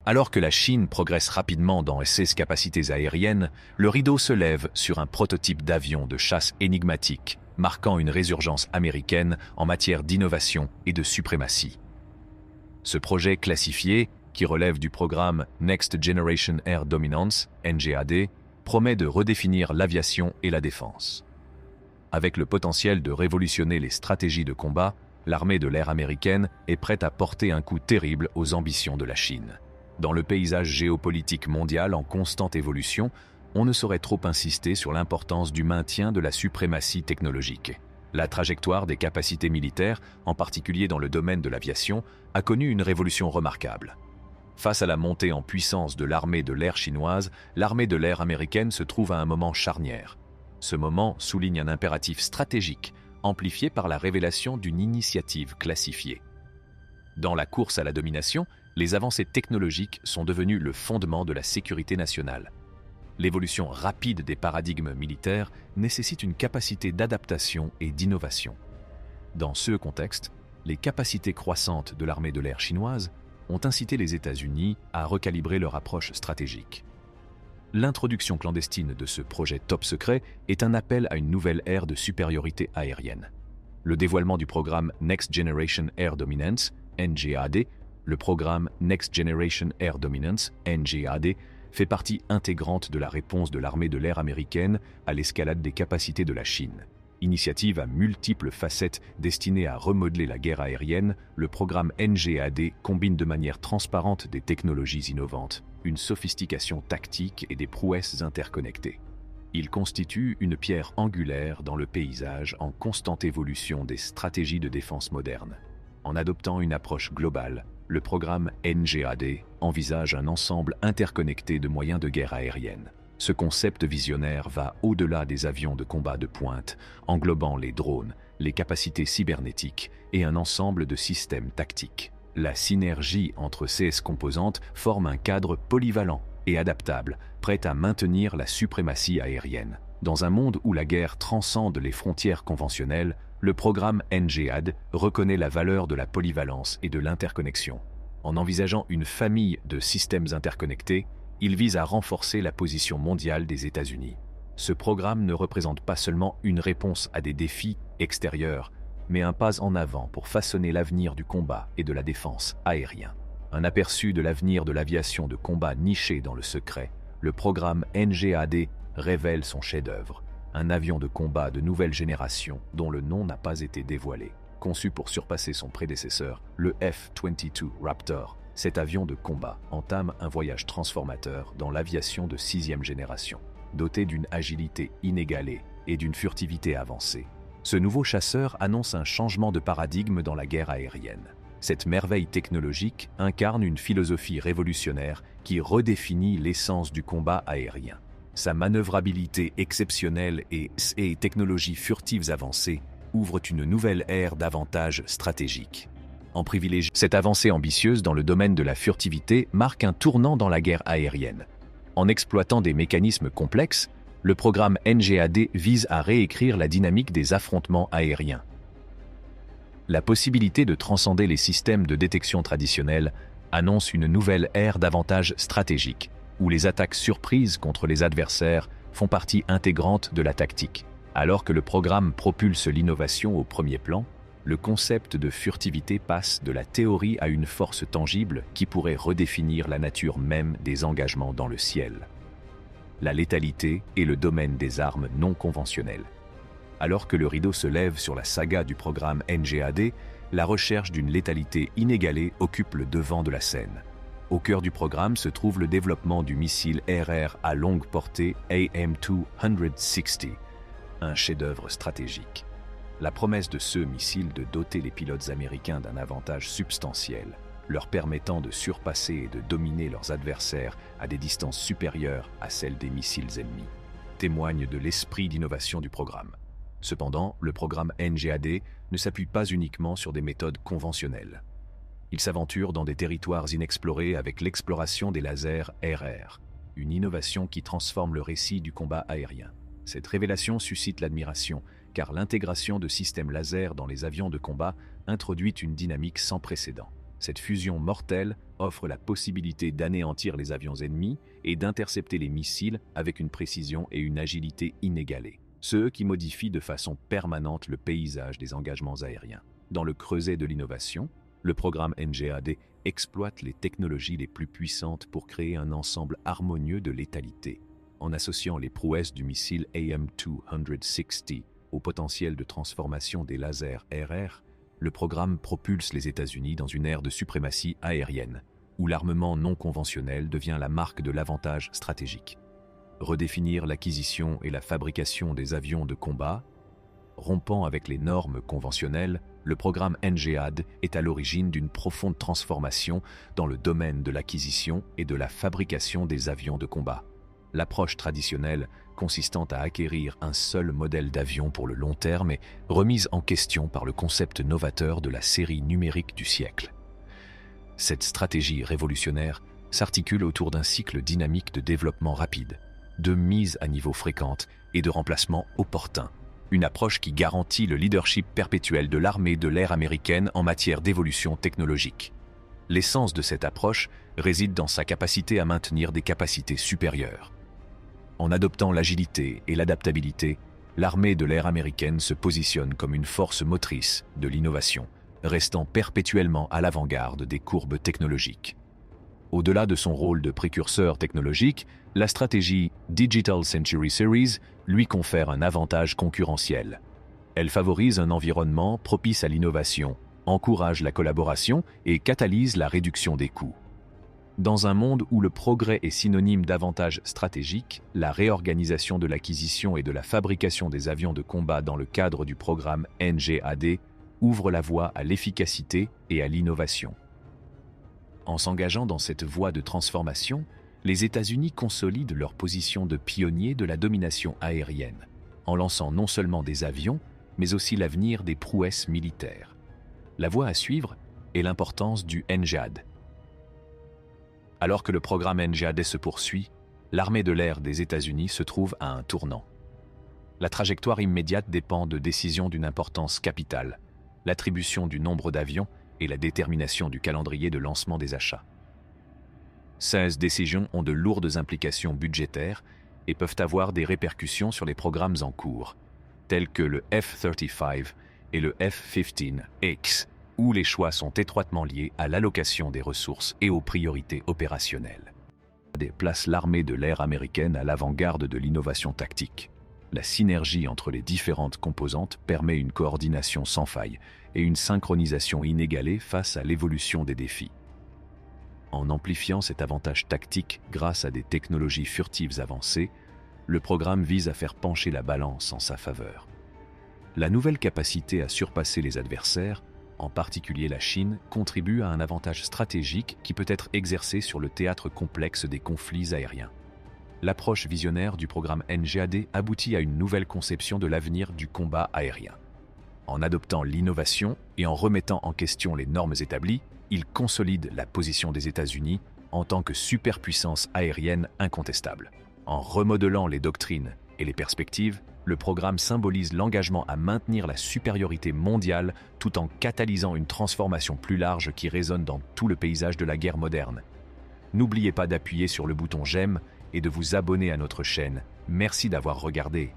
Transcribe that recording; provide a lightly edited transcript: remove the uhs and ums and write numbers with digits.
Alors que la Chine progresse rapidement dans ses capacités aériennes, le rideau se lève sur un prototype d'avion de chasse énigmatique, marquant une résurgence américaine en matière d'innovation et de suprématie. Ce projet classifié, qui relève du programme Next Generation Air Dominance, NGAD, promet de redéfinir l'aviation et la défense. Avec le potentiel de révolutionner les stratégies de combat, l'armée de l'air américaine est prête à porter un coup terrible aux ambitions de la Chine. Dans le paysage géopolitique mondial en constante évolution, on ne saurait trop insister sur l'importance du maintien de la suprématie technologique. La trajectoire des capacités militaires, en particulier dans le domaine de l'aviation, a connu une révolution remarquable. Face à la montée en puissance de l'armée de l'air chinoise, l'armée de l'air américaine se trouve à un moment charnière. Ce moment souligne un impératif stratégique, amplifié par la révélation d'une initiative classifiée. Dans la course à la domination, les avancées technologiques sont devenues le fondement de la sécurité nationale. L'évolution rapide des paradigmes militaires nécessite une capacité d'adaptation et d'innovation. Dans ce contexte, les capacités croissantes de l'armée de l'air chinoise ont incité les États-Unis à recalibrer leur approche stratégique. L'introduction clandestine de ce projet top secret est un appel à une nouvelle ère de supériorité aérienne. Le dévoilement du programme Next Generation Air Dominance, NGAD, le programme Next Generation Air Dominance, NGAD, fait partie intégrante de la réponse de l'armée de l'air américaine à l'escalade des capacités de la Chine. Initiative à multiples facettes destinée à remodeler la guerre aérienne, le programme NGAD combine de manière transparente des technologies innovantes, une sophistication tactique et des prouesses interconnectées. Il constitue une pierre angulaire dans le paysage en constante évolution des stratégies de défense modernes. En adoptant une approche globale, le programme NGAD envisage un ensemble interconnecté de moyens de guerre aérienne. Ce concept visionnaire va au-delà des avions de combat de pointe, englobant les drones, les capacités cybernétiques et un ensemble de systèmes tactiques. La synergie entre ces composantes forme un cadre polyvalent et adaptable, prêt à maintenir la suprématie aérienne. Dans un monde où la guerre transcende les frontières conventionnelles, le programme NGAD reconnaît la valeur de la polyvalence et de l'interconnexion. En envisageant une famille de systèmes interconnectés, il vise à renforcer la position mondiale des États-Unis. Ce programme ne représente pas seulement une réponse à des défis extérieurs, mais un pas en avant pour façonner l'avenir du combat et de la défense aérien. Un aperçu de l'avenir de l'aviation de combat niché dans le secret, le programme NGAD révèle son chef-d'œuvre, un avion de combat de nouvelle génération dont le nom n'a pas été dévoilé. Conçu pour surpasser son prédécesseur, le F-22 Raptor, cet avion de combat entame un voyage transformateur dans l'aviation de 6e génération. Doté d'une agilité inégalée et d'une furtivité avancée, ce nouveau chasseur annonce un changement de paradigme dans la guerre aérienne. Cette merveille technologique incarne une philosophie révolutionnaire qui redéfinit l'essence du combat aérien. Sa manœuvrabilité exceptionnelle et ses technologies furtives avancées ouvrent une nouvelle ère d'avantages stratégiques. En privilégiant cette avancée ambitieuse dans le domaine de la furtivité marque un tournant dans la guerre aérienne. En exploitant des mécanismes complexes, le programme NGAD vise à réécrire la dynamique des affrontements aériens. La possibilité de transcender les systèmes de détection traditionnels annonce une nouvelle ère d'avantages stratégiques, où les attaques surprises contre les adversaires font partie intégrante de la tactique. Alors que le programme propulse l'innovation au premier plan, le concept de furtivité passe de la théorie à une force tangible qui pourrait redéfinir la nature même des engagements dans le ciel. La létalité est le domaine des armes non conventionnelles. Alors que le rideau se lève sur la saga du programme NGAD, la recherche d'une létalité inégalée occupe le devant de la scène. Au cœur du programme se trouve le développement du missile RR à longue portée AM-260, un chef-d'œuvre stratégique. La promesse de ce missile de doter les pilotes américains d'un avantage substantiel, leur permettant de surpasser et de dominer leurs adversaires à des distances supérieures à celles des missiles ennemis, témoigne de l'esprit d'innovation du programme. Cependant, le programme NGAD ne s'appuie pas uniquement sur des méthodes conventionnelles. Il s'aventure dans des territoires inexplorés avec l'exploration des lasers RR, une innovation qui transforme le récit du combat aérien. Cette révélation suscite l'admiration, car l'intégration de systèmes laser dans les avions de combat introduit une dynamique sans précédent. Cette fusion mortelle offre la possibilité d'anéantir les avions ennemis et d'intercepter les missiles avec une précision et une agilité inégalées, ce qui modifie de façon permanente le paysage des engagements aériens. Dans le creuset de l'innovation, le programme NGAD exploite les technologies les plus puissantes pour créer un ensemble harmonieux de létalité. En associant les prouesses du missile AM-260 au potentiel de transformation des lasers RR, le programme propulse les États-Unis dans une ère de suprématie aérienne, où l'armement non conventionnel devient la marque de l'avantage stratégique. Redéfinir l'acquisition et la fabrication des avions de combat, rompant avec les normes conventionnelles, le programme NGAD est à l'origine d'une profonde transformation dans le domaine de l'acquisition et de la fabrication des avions de combat. L'approche traditionnelle, consistant à acquérir un seul modèle d'avion pour le long terme, est remise en question par le concept novateur de la série numérique du siècle. Cette stratégie révolutionnaire s'articule autour d'un cycle dynamique de développement rapide, de mise à niveau fréquente et de remplacement opportun. Une approche qui garantit le leadership perpétuel de l'armée de l'air américaine en matière d'évolution technologique. L'essence de cette approche réside dans sa capacité à maintenir des capacités supérieures. En adoptant l'agilité et l'adaptabilité, l'armée de l'air américaine se positionne comme une force motrice de l'innovation, restant perpétuellement à l'avant-garde des courbes technologiques. Au-delà de son rôle de précurseur technologique, la stratégie Digital Century Series lui confère un avantage concurrentiel. Elle favorise un environnement propice à l'innovation, encourage la collaboration et catalyse la réduction des coûts. Dans un monde où le progrès est synonyme d'avantages stratégiques, la réorganisation de l'acquisition et de la fabrication des avions de combat dans le cadre du programme NGAD ouvre la voie à l'efficacité et à l'innovation. En s'engageant dans cette voie de transformation, les États-Unis consolident leur position de pionnier de la domination aérienne, en lançant non seulement des avions, mais aussi l'avenir des prouesses militaires. La voie à suivre est l'importance du NGAD. Alors que le programme NGAD se poursuit, l'armée de l'air des États-Unis se trouve à un tournant. La trajectoire immédiate dépend de décisions d'une importance capitale, l'attribution du nombre d'avions et la détermination du calendrier de lancement des achats. 16 décisions ont de lourdes implications budgétaires et peuvent avoir des répercussions sur les programmes en cours, tels que le F-35 et le F-15X, où les choix sont étroitement liés à l'allocation des ressources et aux priorités opérationnelles. Place l'armée de l'air américaine à l'avant-garde de l'innovation tactique. La synergie entre les différentes composantes permet une coordination sans faille et une synchronisation inégalée face à l'évolution des défis. En amplifiant cet avantage tactique grâce à des technologies furtives avancées, le programme vise à faire pencher la balance en sa faveur. La nouvelle capacité à surpasser les adversaires, en particulier la Chine, contribue à un avantage stratégique qui peut être exercé sur le théâtre complexe des conflits aériens. L'approche visionnaire du programme NGAD aboutit à une nouvelle conception de l'avenir du combat aérien. En adoptant l'innovation et en remettant en question les normes établies, il consolide la position des États-Unis en tant que superpuissance aérienne incontestable. En remodelant les doctrines et les perspectives, le programme symbolise l'engagement à maintenir la supériorité mondiale tout en catalysant une transformation plus large qui résonne dans tout le paysage de la guerre moderne. N'oubliez pas d'appuyer sur le bouton j'aime et de vous abonner à notre chaîne. Merci d'avoir regardé.